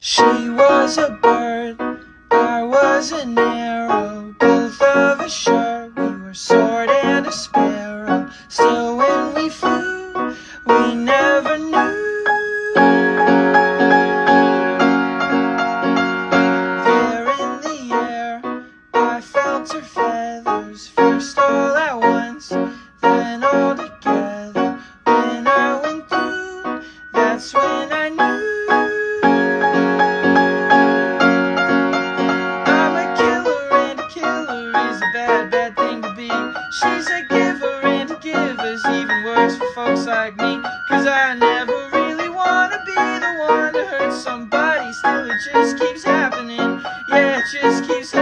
She was a bird, I was an arrow, both of us sure we were sword and a sparrow. Still when we flew, we never knew. There in the air, I felt her feathers, first all at once, then all together. When I went through, that's when I knew. Bad thing to be. She's a giver, and a giver's even worse for folks like me. Cause I never really wanna be the one to hurt somebody. Still it just keeps happening. Yeah, it just keeps happening.